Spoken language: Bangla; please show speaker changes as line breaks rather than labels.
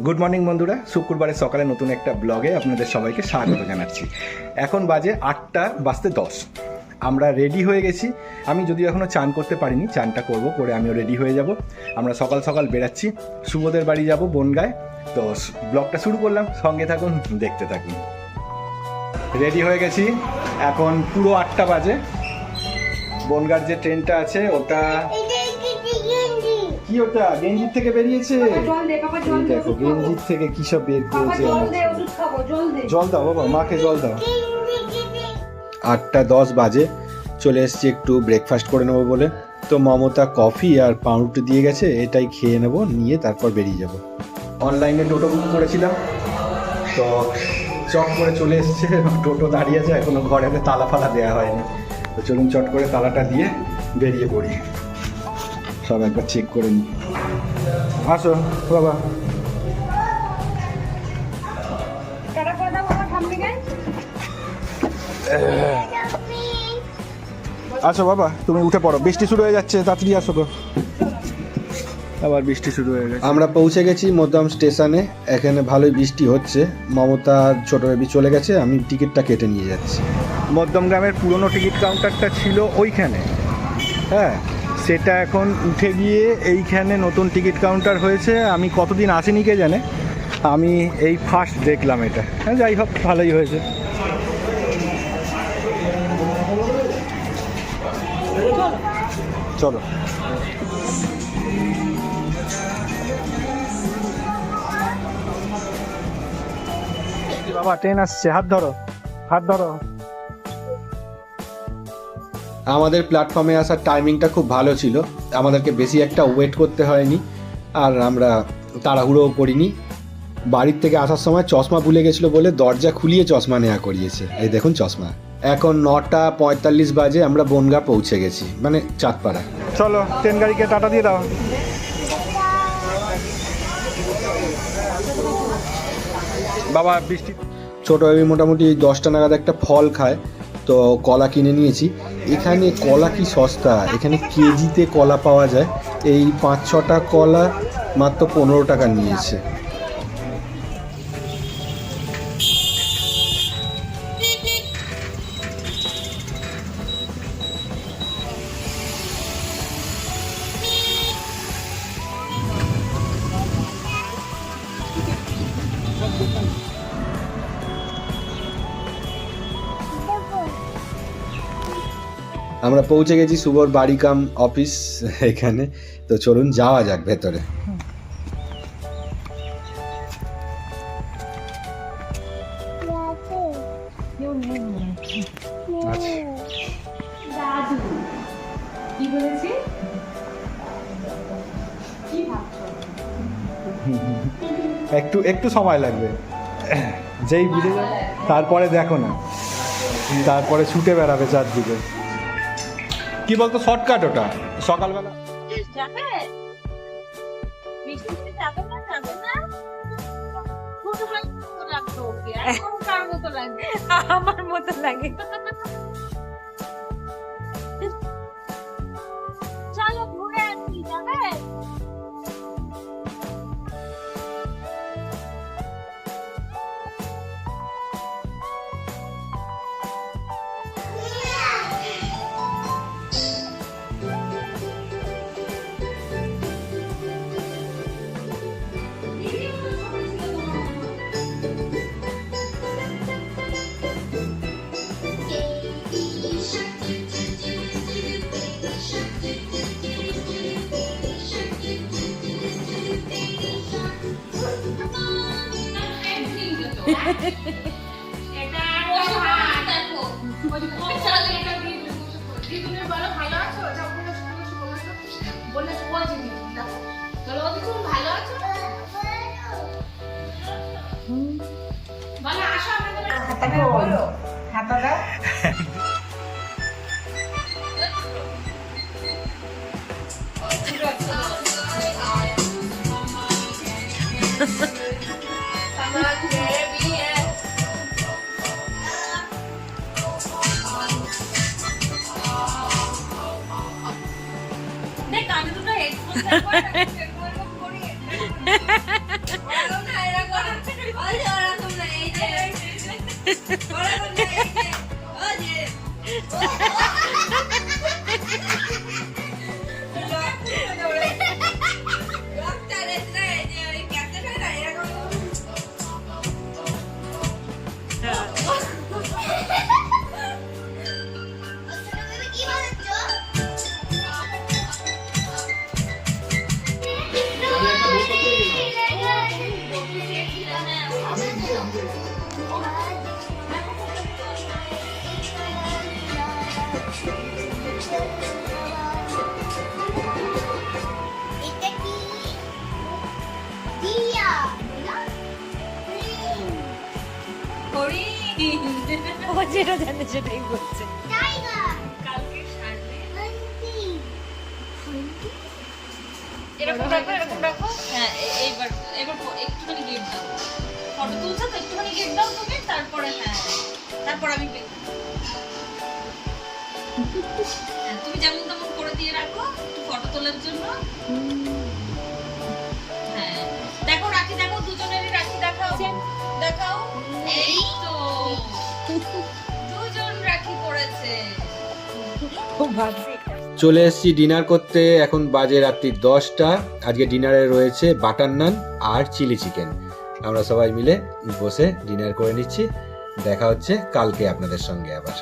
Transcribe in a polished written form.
গুড মর্নিং বন্ধুরা, শুক্রবারের সকালে নতুন একটা ব্লগে আপনাদের সবাইকে স্বাগত জানাচ্ছি। এখন বাজে 8:10। আমরা রেডি হয়ে গেছি। আমি যদিও এখনও চান করতে পারিনি, চানটা করবো, করে আমিও রেডি হয়ে যাব। আমরা সকাল সকাল বেরাচ্ছি, শুভদের বাড়ি যাব বনগাঁয়। তো ব্লগটা শুরু করলাম, সঙ্গে থাকুন, দেখতে থাকুন। রেডি হয়ে গেছি, এখন পুরো 8টা বাজে। বনগাঁর যে ট্রেনটা আছে ওটা কি, ওটা গেঞ্জির থেকে বেরিয়েছে। দেখো গেঞ্জির থেকে কি সব বের করেছে। জল দাও বাবা, মাকে জল দাও। 8:10 বাজে, চলে এসেছি একটু ব্রেকফাস্ট করে নেবো বলে। তো মমতা কফি আর পাউরুটি দিয়ে গেছে, এটাই খেয়ে নেবো, নিয়ে তারপর বেরিয়ে যাব। অনলাইনে টোটো বুক করেছিলাম, তো চট করে চলে এসছে। টোটো দাঁড়িয়ে আছে, এখনো ঘরেতে তালা ফালা দেওয়া হয়নি। তো চলুন চট করে তালাটা দিয়ে বেরিয়ে পড়ি। সব একবার চেক করে নিই। আসো বাবা। আসো বাবা, তুমি উঠে পড়ো, বৃষ্টি শুরু হয়ে যাচ্ছে, তাড়াতাড়ি আসো গো। আবার বৃষ্টি শুরু হয়ে গেছে। আমরা পৌঁছে গেছি মধ্যম স্টেশনে। এখানে ভালোই বৃষ্টি হচ্ছে। মমতা ছোট বেবি চলে গেছে, আমি টিকিটটা কেটে নিয়ে যাচ্ছি। মধ্যম গ্রামের পুরনো টিকিট কাউন্টারটা ছিল ওইখানে, হ্যাঁ, সেটা এখন উঠে গিয়ে এইখানে নতুন টিকিট কাউন্টার হয়েছে। আমি কতদিন আসিনি কে জানে, আমি এই ফার্স্ট দেখলাম এটা। হ্যাঁ, যাই হোক, ভালোই হয়েছে। চলো বাবা, ট্রেন আসছে, হাত ধরো, হাত ধরো। আমাদের প্ল্যাটফর্মে আসার টাইমিংটা খুব ভালো ছিল, আমাদেরকে বেশি একটা ওয়েট করতে হয়নি, আর আমরা তাড়াহুড়োও করিনি। বাড়ির থেকে আসার সময় চশমা ভুলে গেছিলো বলে দরজা খুলিয়ে চশমা নেওয়া করিয়েছে। এই দেখুন চশমা। এখন 9:45 বাজে, আমরা বনগাঁ পৌঁছে গেছি, মানে চাঁদপাড়া। চলো, ট্রেন গাড়িকে টাটা দিয়ে দাও। বাবা বৃষ্টি। ছোটো বেবি মোটামুটি 10টা নাগাদ একটা ফল খায়, তো কলা কিনে নিয়েছি। এখানে কলা কি সস্তা, এখানে কেজিতে কলা পাওয়া যায়। এই 5-6টা কলা মাত্র 15 টাকা নিয়েছে। আমরা পৌঁছে গেছি শুভর বাড়ি কাম অফিস এখানে। তো চলুন যাওয়া যাক ভেতরে। একটু একটু সময় লাগবে, যেই বুঝে যাবে তারপরে দেখো না, তারপরে ছুটে বেড়াবে চারদিকে। কি বলতো, শর্টকাট ওটা, সকালবেলা।
আমার মতো লাগে। চলো ঘুরে আসি, যাবে? ও যেটা জানে সেটাই বলছে।
এরকম রাখো, এরকম রাখো। হ্যাঁ, এইবার একটুখানি গেট দাও। ফটো তুলছো তো, একটুখানি গেট দাও তুমি, তারপরে তারপর আমি তুমি যেমন তেমন করে দিয়ে রাখো একটু ফটো তোলার জন্য। হ্যাঁ, দেখো রাখি, দেখো দুজনেরই রাখি দেখাও, দেখাও। এই তো দুজন রাখি পড়েছে।
ও ভাবছে
চলে এসেছি ডিনার করতে। এখন বাজে রাত্রি 10টা। আজকে ডিনারে রয়েছে বাটার নান আর চিলি চিকেন। আমরা সবাই মিলে বসে ডিনার করে নিচ্ছি। দেখা হচ্ছে কালকে আপনাদের সঙ্গে আবার।